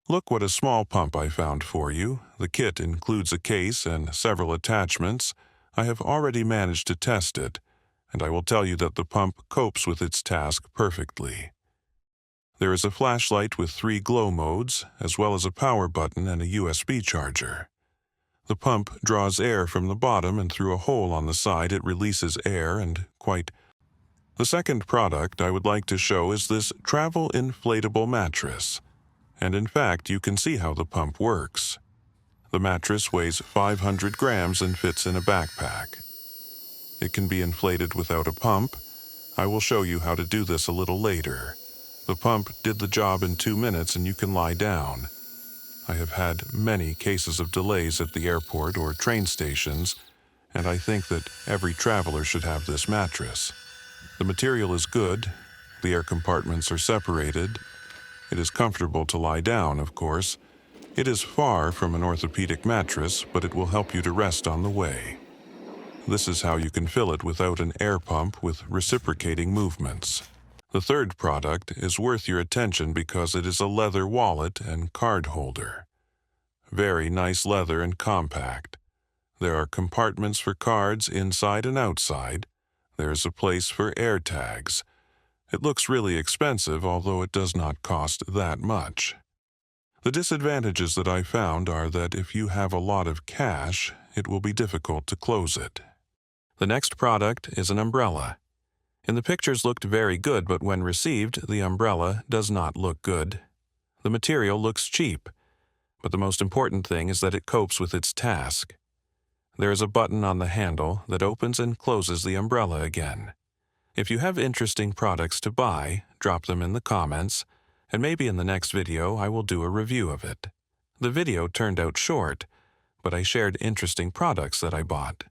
Look what a small pump I found for you. The kit includes a case and several attachments. I have already managed to test it, and I will tell you that the pump copes with its task perfectly. There is a flashlight with 3 glow modes, as well as a power button and a USB charger. The pump draws air from the bottom, and through a hole on the side it releases air The second product I would like to show is this travel inflatable mattress. And in fact, you can see how the pump works. The mattress weighs 500 grams and fits in a backpack. It can be inflated without a pump. I will show you how to do this a little later. The pump did the job in 2 minutes and you can lie down. I have had many cases of delays at the airport or train stations, and I think that every traveler should have this mattress. The material is good, the air compartments are separated. It is comfortable to lie down, of course. It is far from an orthopedic mattress, but it will help you to rest on the way. This is how you can fill it without an air pump with reciprocating movements. The third product is worth your attention because it is a leather wallet and card holder. Very nice leather and compact. There are compartments for cards inside and outside. There is a place for air tags. It looks really expensive, although it does not cost that much. The disadvantages that I found are that if you have a lot of cash, it will be difficult to close it. The next product is an umbrella. In the pictures looked very good, but when received, the umbrella does not look good. The material looks cheap, but the most important thing is that it copes with its task. There is a button on the handle that opens and closes the umbrella again. If you have interesting products to buy, drop them in the comments, and maybe in the next video I will do a review of it. The video turned out short, but I shared interesting products that I bought.